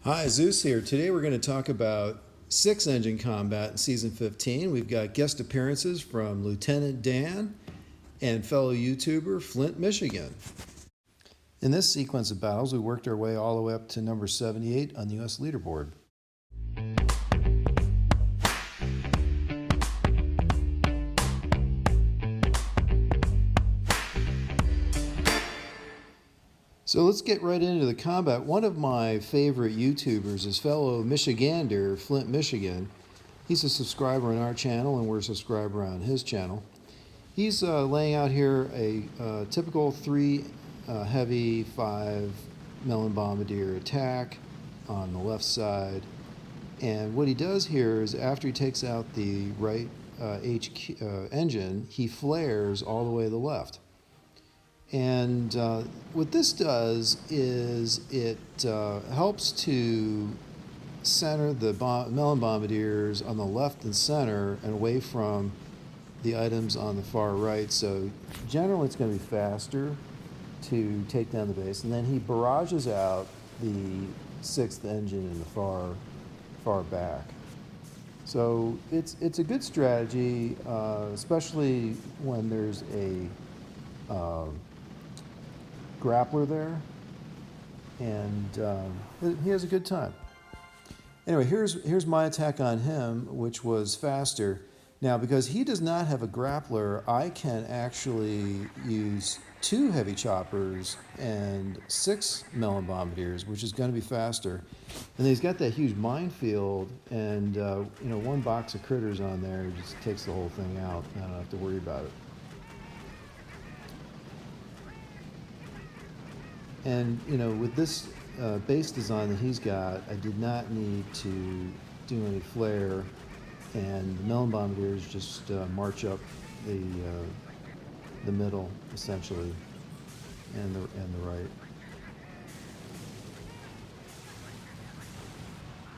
Hi, Zeus here. Today we're going to talk about 6-engine combat in Season 15. We've got guest appearances from Lieutenant Dan and fellow YouTuber Flint Michigan. In this sequence of battles, we worked our way all the way up to number 78 on the US Leaderboard. So let's get right into the combat. One of my favorite YouTubers is fellow Michigander, Flint Michigan. He's a subscriber on our channel and we're a subscriber on his channel. He's laying out here a typical 3 heavy, 5 melon bombardier attack on the left side. And what he does here is after he takes out the right engine, he flares all the way to the left. And what this does is it helps to center the melon bombardiers on the left and center and away from the items on the far right. So generally it's going to be faster to take down the base. And then he barrages out the 6th engine in the far back. So it's a good strategy, especially when there's a grappler there, and he has a good time. Anyway, here's my attack on him, which was faster. Now, because he does not have a grappler, I can actually use 2 heavy choppers and 6 melon bombardiers, which is going to be faster. And he's got that huge minefield, and one box of critters on there just takes the whole thing out. I don't have to worry about it. And with this base design that he's got, I did not need to do any flare, and the melon bombardiers just march up the middle essentially, and the right.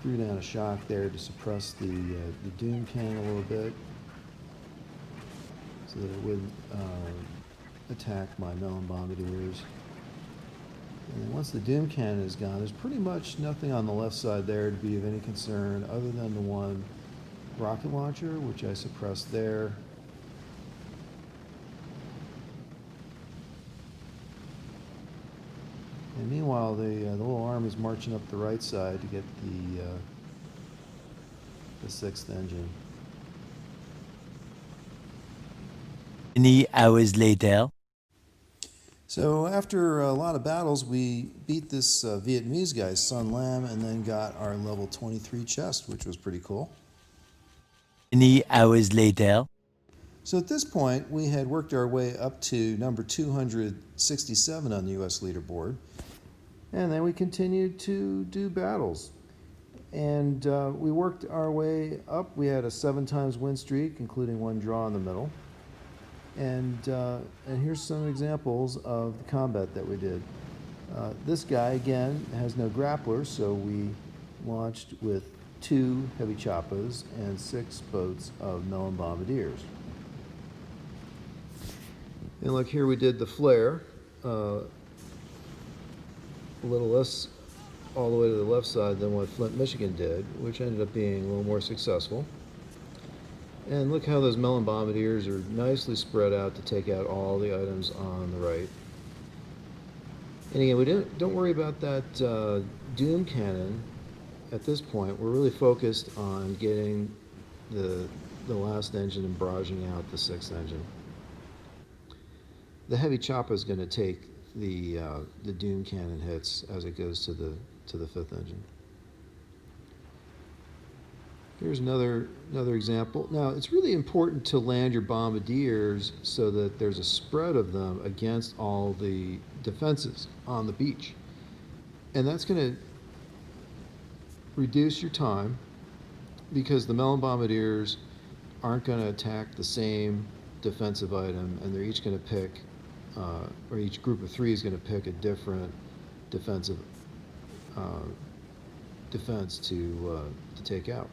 Threw down a shock there to suppress the doom cannon a little bit, so that it wouldn't attack my melon bombardiers. And then once the doom cannon is gone, there's pretty much nothing on the left side there to be of any concern other than the one rocket launcher, which I suppressed there. And meanwhile, the little army's marching up the right side to get the 6th engine. Many hours later. So after a lot of battles, we beat this Vietnamese guy, Sun Lam, and then got our level 23 chest, which was pretty cool. Many hours later. So at this point, we had worked our way up to number 267 on the US Leaderboard. And then we continued to do battles. And we worked our way up. We had a 7 times win streak, including 1 draw in the middle. And here's some examples of the combat that we did. This guy, again, has no grappler, so we launched with 2 heavy choppas and 6 boats of melon bombardiers. And look, here we did the flare, a little less all the way to the left side than what Flint Michigan did, which ended up being a little more successful. And look how those melon bombardiers are nicely spread out to take out all the items on the right. And again, don't worry about that doom cannon at this point. We're really focused on getting the last engine and barraging out the 6th engine. The heavy chopper is going to take the doom cannon hits as it goes to the 5th engine. Here's another example. Now, it's really important to land your bombardiers so that there's a spread of them against all the defenses on the beach. And that's going to reduce your time, because the melon bombardiers aren't going to attack the same defensive item, and they're each going to pick, or each group of 3 is going to pick a different defensive defense to take out.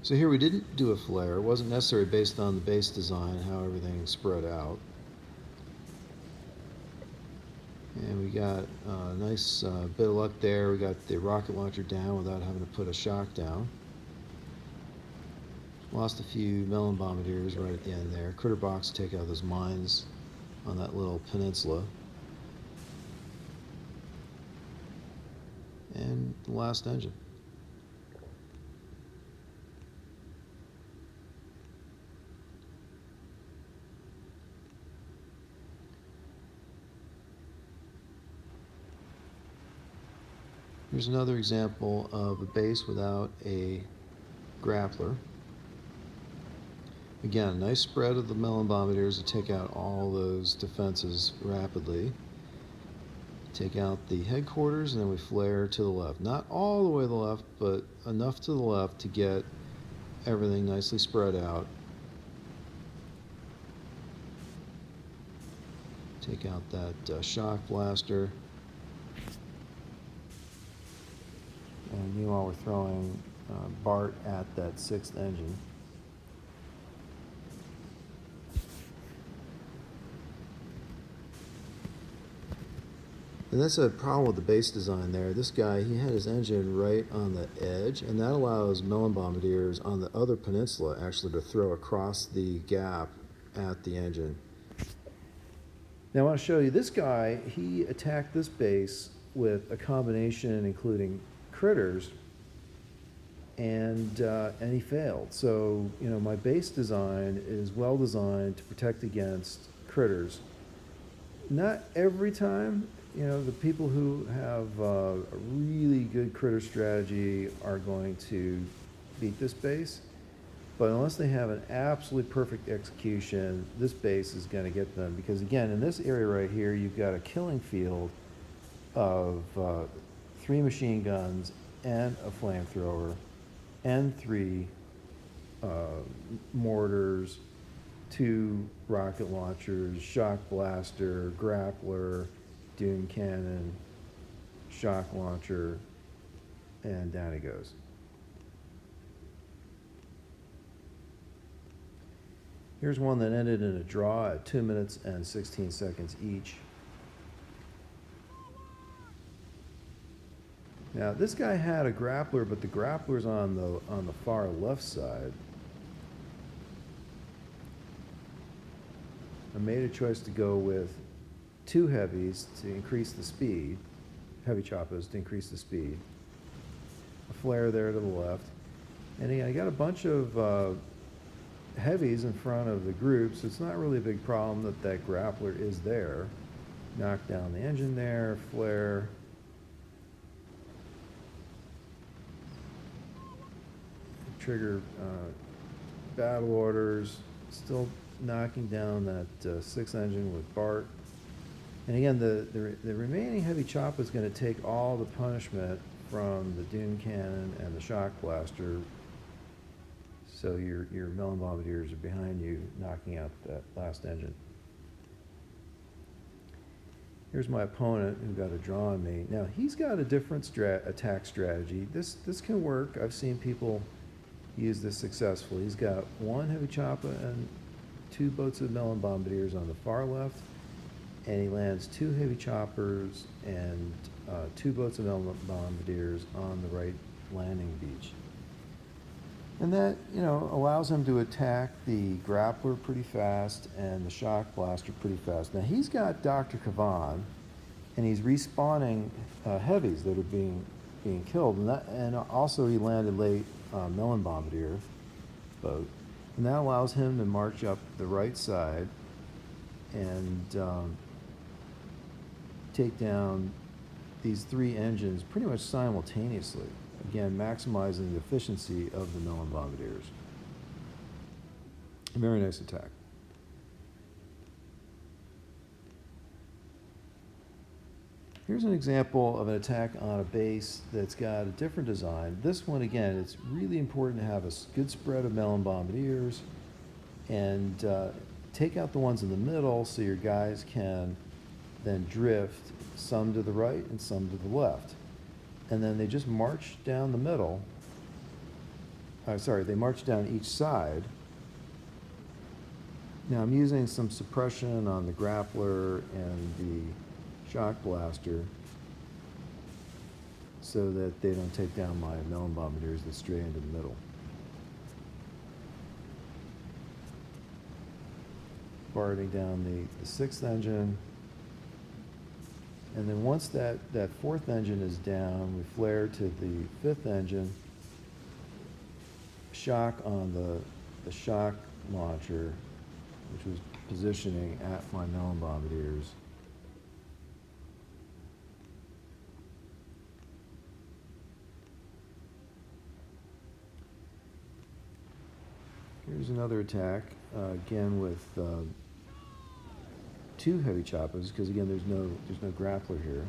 So here we didn't do a flare. It wasn't necessary based on the base design, how everything spread out. And we got a nice bit of luck there. We got the rocket launcher down without having to put a shock down. Lost a few melon bombardiers right at the end there. Critter box to take out those mines on that little peninsula. And the last engine. Here's another example of a base without a grappler. Again, a nice spread of the melon bombardiers to take out all those defenses rapidly. Take out the headquarters, and then we flare to the left. Not all the way to the left, but enough to the left to get everything nicely spread out. Take out that shock blaster. And meanwhile, we're throwing Bart at that 6th engine. And that's a problem with the base design there. This guy, he had his engine right on the edge, and that allows melon bombardiers on the other peninsula actually to throw across the gap at the engine. Now I want to show you this guy. He attacked this base with a combination including critters, and he failed. So, you know, my base design is well designed to protect against critters. Not every time. You know, the people who have a really good critter strategy are going to beat this base, but unless they have an absolutely perfect execution, this base is going to get them, because again, in this area right here, you've got a killing field of 3 machine guns and a flamethrower and 3 mortars, 2 rocket launchers, shock blaster, grappler, Doom cannon, shock launcher, and down he goes. Here's one that ended in a draw at 2 minutes and 16 seconds each. Now this guy had a grappler, but the grappler's on the far left side. I made a choice to go with 2 heavies to increase the speed, heavy choppers to increase the speed, a flare there to the left, and I got a bunch of heavies in front of the group, so it's not really a big problem that that grappler is there. Knock down the engine there, flare. Trigger battle orders, still knocking down that 6th engine with Bart. And again, the remaining heavy chopper is going to take all the punishment from the Doom cannon and the shock blaster. So your melon bombardiers are behind you, knocking out that last engine. Here's my opponent who got a draw on me. Now he's got a different attack strategy. This can work. I've seen people use this successfully. He's got 1 heavy chopper and 2 boats of melon bombardiers on the far left, and he lands 2 heavy choppers and 2 boats of melon bombardiers on the right landing beach. And that, you know, allows him to attack the grappler pretty fast and the shock blaster pretty fast. Now he's got Dr. Kavan, and he's respawning heavies that are being killed, and also he landed late melon bombardier boat, and that allows him to march up the right side and take down these 3 engines pretty much simultaneously, again maximizing the efficiency of the melon bombardiers. A very nice attack. Here's an example of an attack on a base that's got a different design. This one, again, it's really important to have a good spread of melon bombardiers and take out the ones in the middle so your guys can then drift some to the right and some to the left. And then they just march down the middle. They march down each side. Now I'm using some suppression on the grappler and the shock blaster so that they don't take down my melon bombardiers that stray into the middle. Farting down the sixth engine, and then once that fourth engine is down, we flare to the fifth engine, shock on the shock launcher, which was positioning at my melon bombardiers. Here's another attack, again with two heavy choppers, because again there's no grappler here,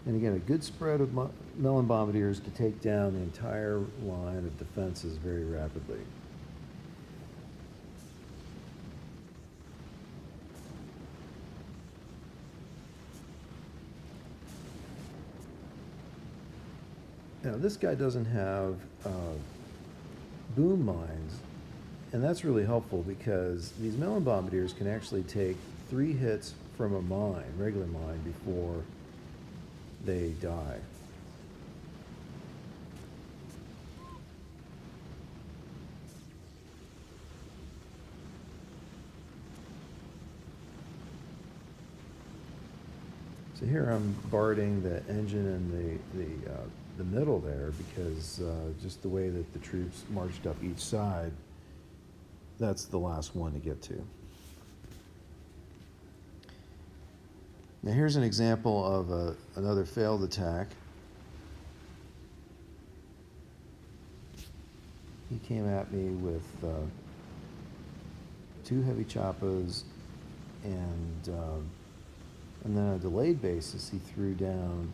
and again a good spread of melon bombardiers to take down the entire line of defenses very rapidly. Now this guy doesn't have boom mines, and that's really helpful because these melon bombardiers can actually take 3 hits from a mine, regular mine, before they die. So here I'm barding the engine in the middle there because just the way that the troops marched up each side, that's the last one to get to. Now here's an example of another failed attack. He came at me with 2 heavy choppers, and then on a delayed basis he threw down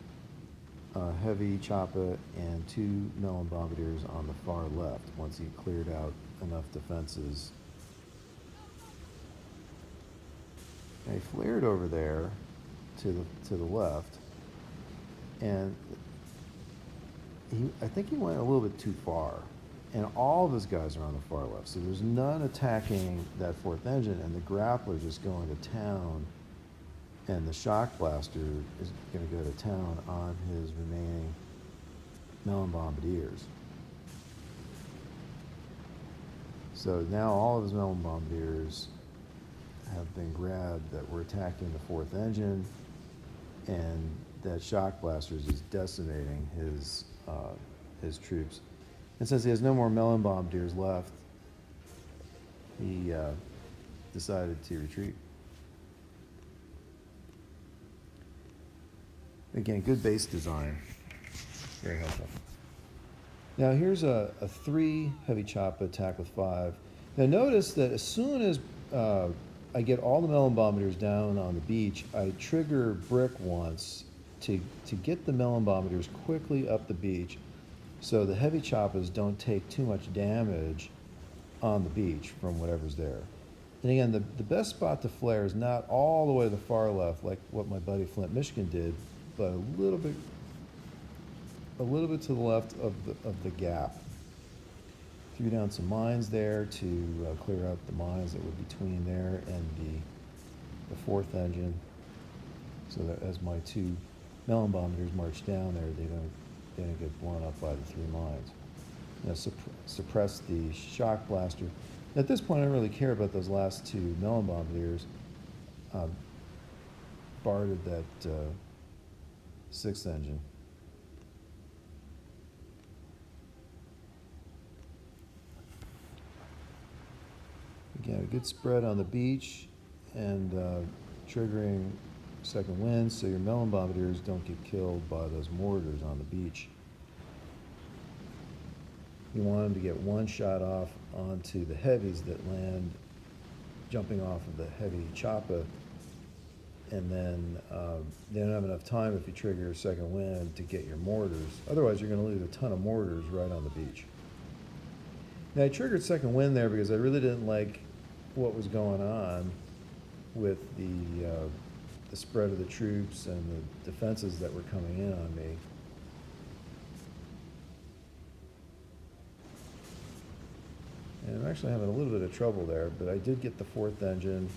a heavy chopper and 2 melon bombardiers on the far left once he cleared out enough defenses. And he flared over there to the left, and I think he went a little bit too far, and all of his guys are on the far left, so there's none attacking that fourth engine, and the grappler just going to town, and the shock blaster is going to go to town on his remaining melon bombardiers. So now all of his melon bombardiers have been grabbed that were attacking the fourth engine, and that shock blaster is just decimating his troops. And since he has no more melon bombardiers left, he decided to retreat. Again, good base design, very helpful. Now here's a 3 heavy chopper attack with 5. Now notice that as soon as I get all the melon bombardiers down on the beach, I trigger brick once to get the melon bombardiers quickly up the beach so the heavy choppers don't take too much damage on the beach from whatever's there. And again, the best spot to flare is not all the way to the far left like what my buddy Flint Michigan did, but a little bit to the left of the gap. Threw down some mines there to clear out the mines that were between there and the fourth engine, so that as my 2 melon bombardiers march down there, they don't get blown up by the 3 mines. Now suppress the shock blaster. At this point, I don't really care about those last 2 melon bombardiers. Barded that 6th engine. Again, a good spread on the beach and triggering second wind so your melon bombardiers don't get killed by those mortars on the beach. You want them to get one shot off onto the heavies that land jumping off of the heavy chopper, and then they don't have enough time if you trigger a second wind to get your mortars. Otherwise, you're going to lose a ton of mortars right on the beach. Now, I triggered second wind there because I really didn't like what was going on with the spread of the troops and the defenses that were coming in on me. And I'm actually having a little bit of trouble there, but I did get the fourth engine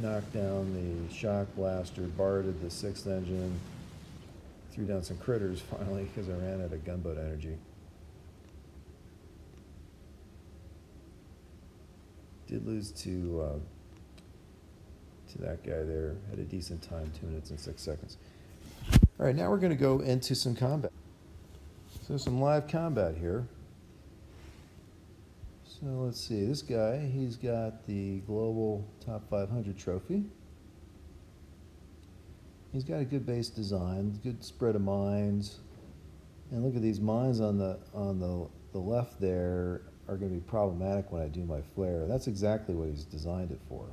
knocked down the shock blaster, barded the 6th engine, threw down some critters finally because I ran out of gunboat energy. Did lose to that guy there. Had a decent time, 2 minutes and 6 seconds. All right, now we're going to go into some combat. So some live combat here. So let's see, this guy, he's got the Global Top 500 trophy. He's got a good base design, good spread of mines. And look at these mines on the left there are going to be problematic when I do my flare. That's exactly what he's designed it for,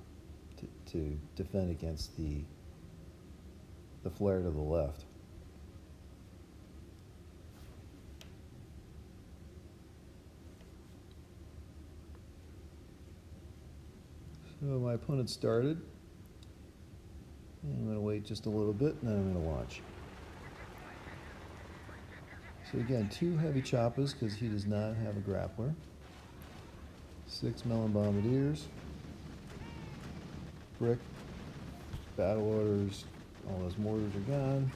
to defend against the flare to the left. So my opponent started. And I'm going to wait just a little bit, and then I'm going to launch. So again, 2 heavy choppers because he does not have a grappler. 6 melon bombardiers. Brick. Battle orders. All those mortars are gone.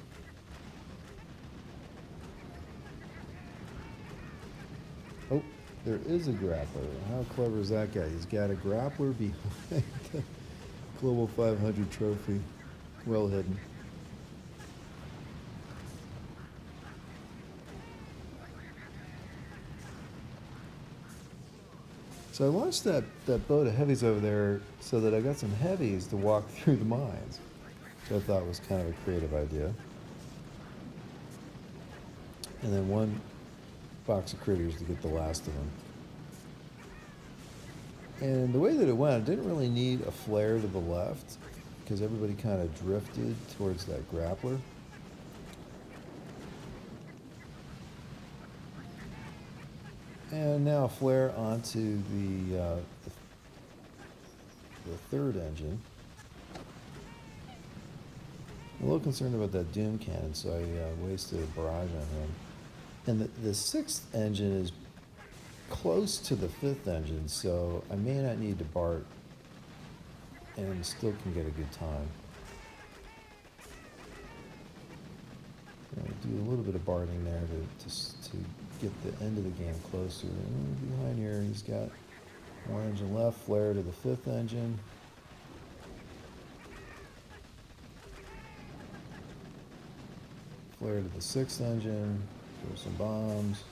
Oh, there is a grappler. How clever is that guy? He's got a grappler behind the Global 500 trophy. Well hidden. So I launched that boat of heavies over there so that I got some heavies to walk through the mines, which I thought was kind of a creative idea. And then 1 box of critters to get the last of them. And the way that it went, I didn't really need a flare to the left because everybody kind of drifted towards that grappler. And now flare onto the 3rd engine. I'm a little concerned about that Doom cannon, so I wasted a barrage on him. And the 6th engine is close to the 5th engine, so I may not need to BART and still can get a good time. Do a little bit of BARTing there to get the end of the game closer. And behind here, he's got 1 engine left, flare to the 5th engine. Flare to the 6th engine, throw some bombs.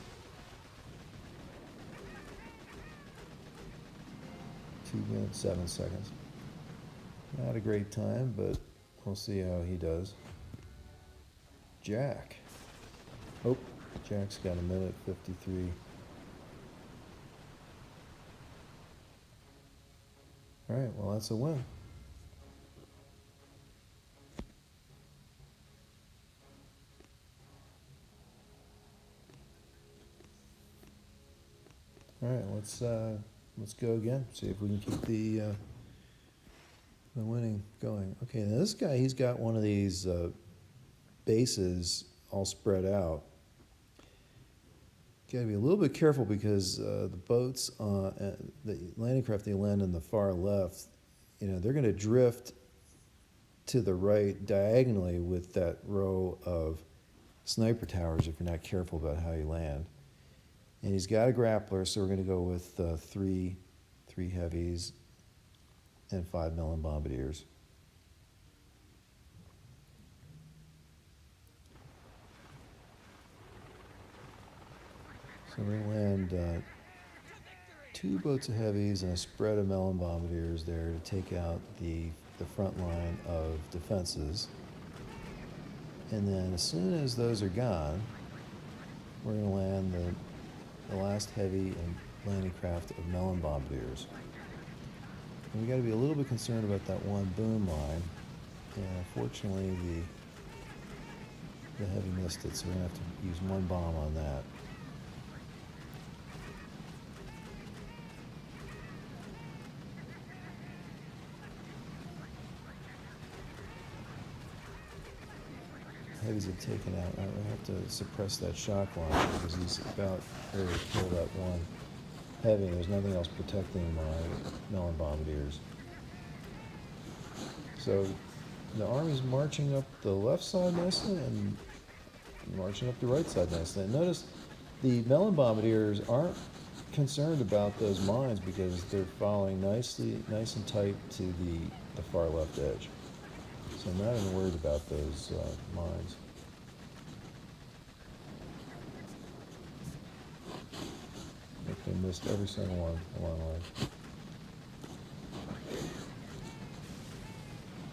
2 minutes, 7 seconds. Not a great time, but we'll see how he does. Jack. Oh, Jack's got 1:53. All right, well, that's a win. All right, let's go again. See if we can keep the winning going. Okay, now this guy, he's got one of these bases all spread out. Got to be a little bit careful because the boats, the landing craft they land on the far left, they're going to drift to the right diagonally with that row of sniper towers if you're not careful about how you land. And he's got a grappler, so we're going to go with 3 heavies and 5 melon bombardiers. So we're going to land 2 boats of heavies and a spread of melon bombardiers there to take out the front line of defenses. And then as soon as those are gone, we're going to land the last heavy and landing craft of melon bombardiers. And we got to be a little bit concerned about that 1 boom line. And unfortunately, the heavy missed it, so we're going to have to use 1 bomb on that. Heavies have taken out. I have to suppress that shock launcher because he's about ready to kill that 1 heavy. There's nothing else protecting my melon bombardiers. So the Army's marching up the left side nicely and marching up the right side nicely. And notice the melon bombardiers aren't concerned about those mines because they're following nice and tight to the far left edge. So I'm not even worried about those mines. I think they missed every single one along the way.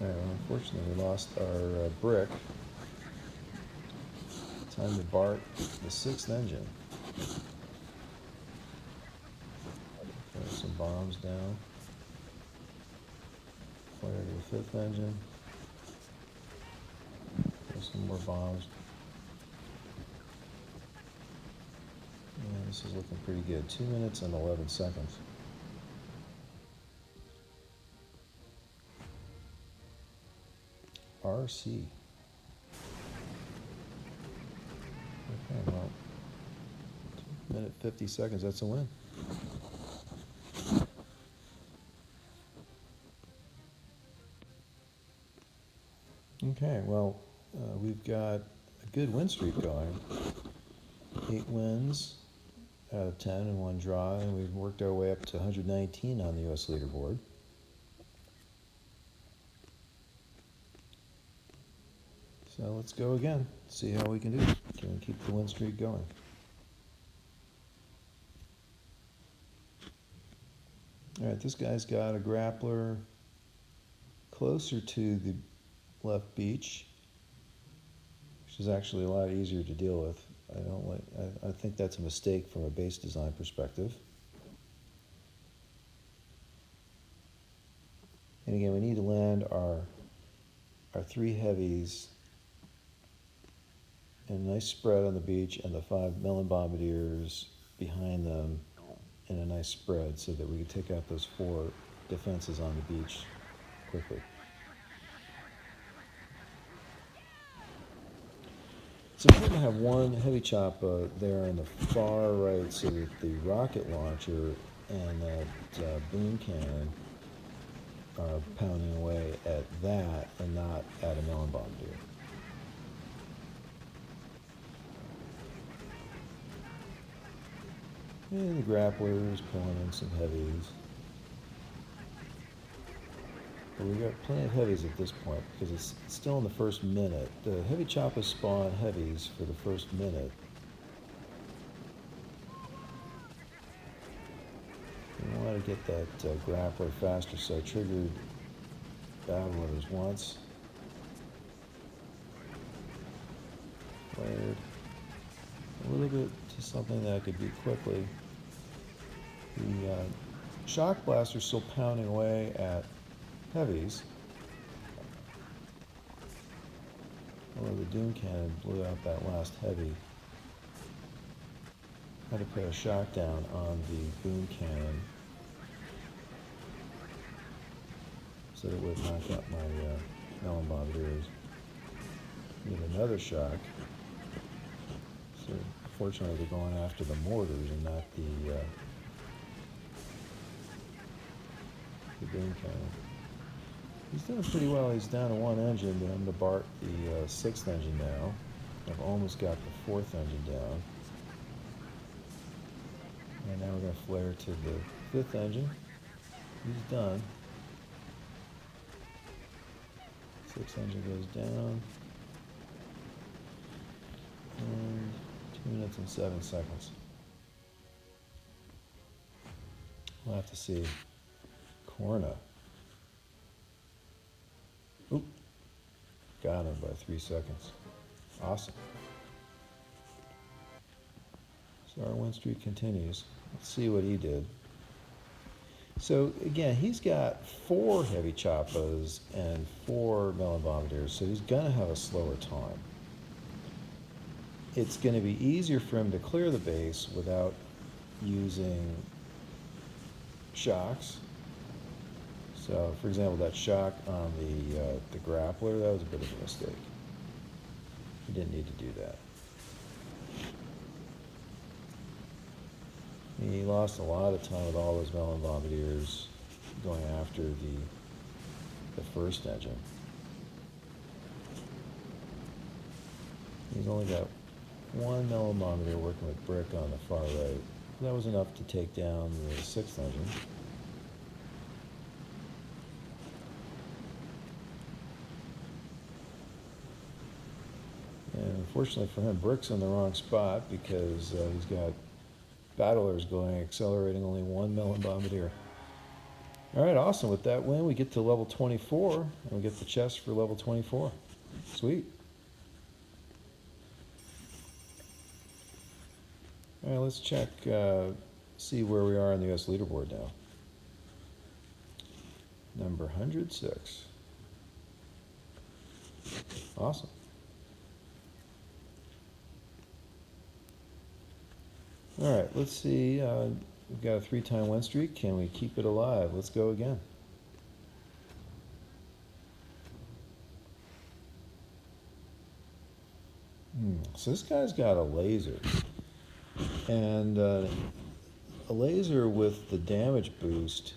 Alright, well, unfortunately we lost our brick. Time to BART the 6th engine. Throw some bombs down. Fire to the 5th engine. Throw some more bombs. Yeah, this is looking pretty good. 2 minutes and 11 seconds. RC. Okay, well, 2 minute 50 seconds, that's a win. Okay, well, we've got a good win streak going. 8 wins out of 10 and 1 draw, and we've worked our way up to 119 on the US leaderboard. So let's go again, see how we can do. Can we keep the win streak going? Alright, this guy's got a grappler closer to the left beach, which is actually a lot easier to deal with. I think that's a mistake from a base design perspective. And again, we need to land our 3 heavies in a nice spread on the beach and the 5 melon bombardiers behind them in a nice spread so that we can take out those 4 defenses on the beach quickly. It's important to have one heavy chopper there in the far right so that the rocket launcher and that boom cannon are pounding away at that and not at a melon bombardier. And the grappler is pulling in some heavies. But we've got plenty of heavies at this point because it's still in the first minute. The heavy choppers spawn heavies for the first minute. We want to get that grappler faster, so I triggered battle orders once. Flared a little bit to something that I could beat quickly. The shock blaster's still pounding away at heavies. Although the doom cannon blew out that last heavy. I had to put a shock down on the boom cannon so that it would knock out my melon bombardiers. Need another shock. So fortunately they're going after the mortars and not the boom cannon. He's doing pretty well. He's down to 1 engine, but I'm going to BART the 6th engine now. I've almost got the 4th engine down. And now we're going to flare to the 5th engine. He's done. 6th engine goes down. And 2 minutes and 7 seconds. We'll have to see. Corna. Oop. Got him by 3 seconds. Awesome. So our win streak continues. Let's see what he did. So again, he's got 4 heavy choppas and 4 melon bombardiers, so he's going to have a slower time. It's going to be easier for him to clear the base without using shocks. So, for example, that shock on the grappler, that was a bit of a mistake. He didn't need to do that. He lost a lot of time with all those melon bombardiers going after the first engine. He's only got one millimeter working with brick on the far right. That was enough to take down the sixth engine. And unfortunately for him, brick's in the wrong spot because he's got battlers going, accelerating only 1 millibombardier. All right, awesome. With that win, we get to level 24, and we get the chest for level 24. Sweet. All right, let's check, see where we are on the US leaderboard now. Number 106. Awesome. All right, let's see. We've got a 3-time win streak. Can we keep it alive? Let's go again. So this guy's got a laser. And a laser with the damage boost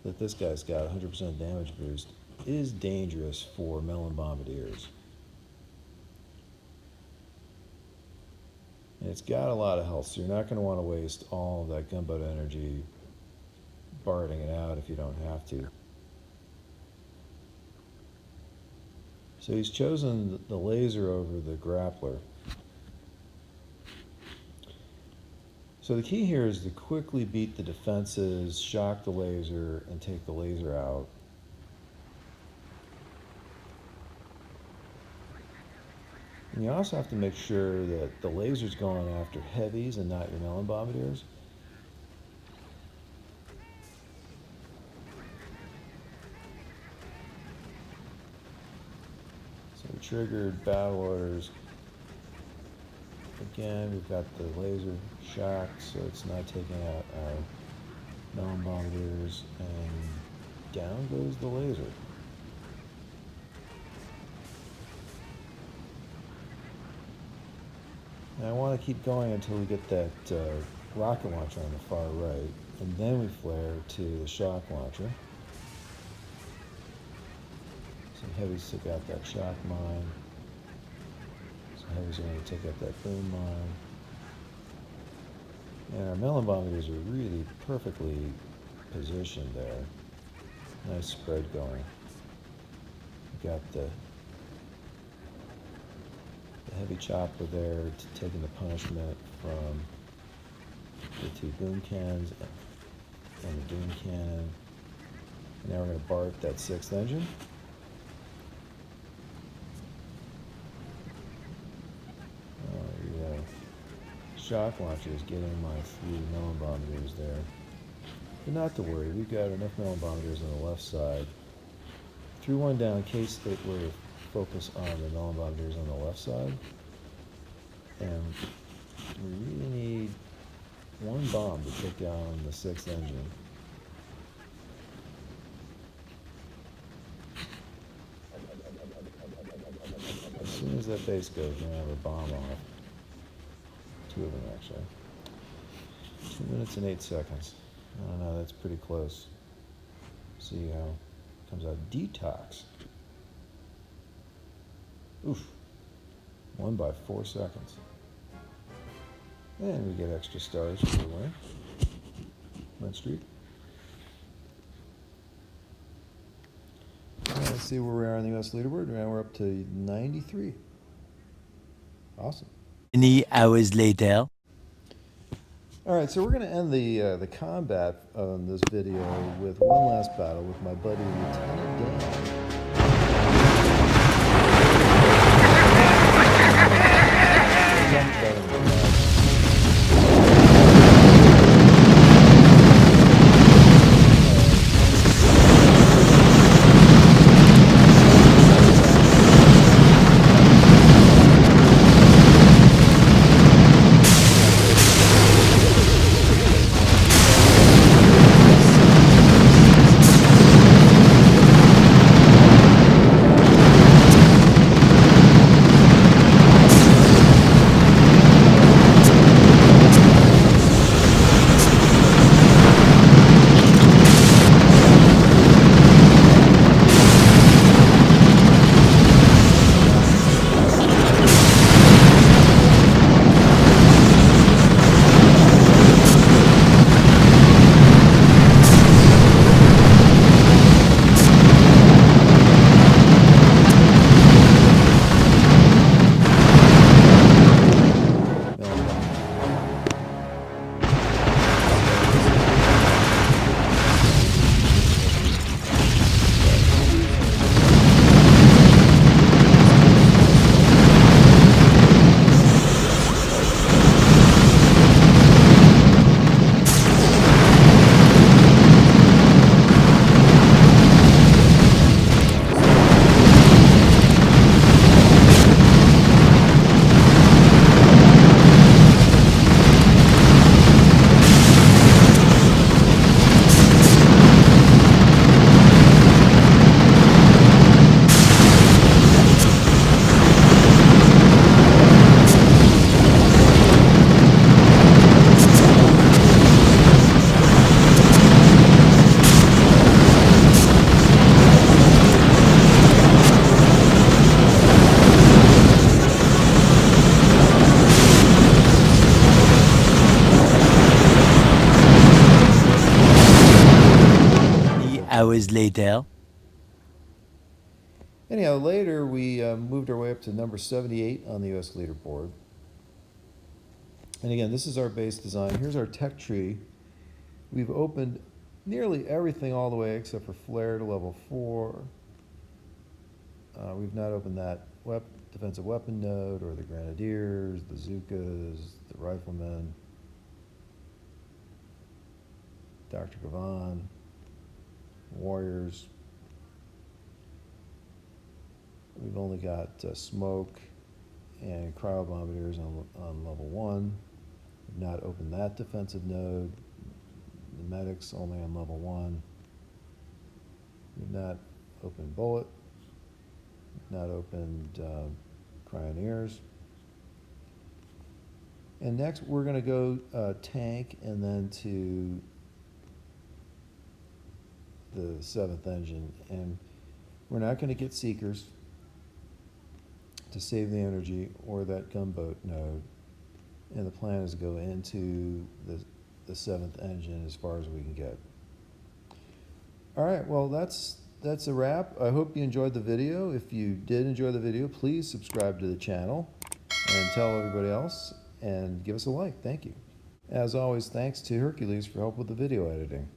that this guy's got, 100% damage boost, is dangerous for melon bombardiers. And it's got a lot of health, so you're not going to want to waste all of that gunboat energy barreting it out if you don't have to. So he's chosen the laser over the grappler. So the key here is to quickly beat the defenses, shock the laser, and take the laser out. And you also have to make sure that the laser's going after heavies and not your melon bombardiers. So we triggered battle orders. Again, we've got the laser shocked, so it's not taking out our melon bombardiers, and down goes the laser. And I want to keep going until we get that rocket launcher on the far right, and then we flare to the shock launcher. Some heavies took out that shock mine. Some heavies are going to take out that boom mine. And our melon bombardiers are really perfectly positioned there. Nice spread going. We got the heavy chopper there taking the punishment from the 2 boom cannons and the doom cannon. And now we're going to BART that 6th engine. Shock launcher is getting my 3 melon bombardiers there. But not to worry, we've got enough melon bombardiers on the left side. Threw one down in case they were to focus on the melon bombardiers on the left side. And we really need 1 bomb to take down the 6th engine. As soon as that base goes, we're going to have a bomb off. 2 of them, actually. 2 minutes and 8 seconds. I don't know, that's pretty close. See how it comes out. Detox. Oof. 1 by 4 seconds. And we get extra stars for the win. Win streak. Right, let's see where we are on the US leaderboard. Now we're up to 93. Awesome. Many hours later. All right, so we're going to end the combat on this video with one last battle with my buddy Lieutenant Dan. hours later. Anyhow, later we moved our way up to number 78 on the US leaderboard. And again, this is our base design. Here's our tech tree. We've opened nearly everything all the way except for flare to level 4. We've not opened that defensive weapon node or the grenadiers, the Zookas, the riflemen, Dr. Gavan, warriors. We've only got smoke and cryo bombardiers on level 1. We've not opened that defensive node. The medics only on level 1. We've not opened bullet. We've not opened cryoneers. And next we're going to go tank and then to the 7th engine. And we're not going to get seekers to save the energy or that gunboat node. And the plan is to go into the 7th engine as far as we can get. All right, well, that's a wrap. I hope you enjoyed the video. If you did enjoy the video, please subscribe to the channel and tell everybody else and give us a like. Thank you. As always, thanks to Hercules for help with the video editing.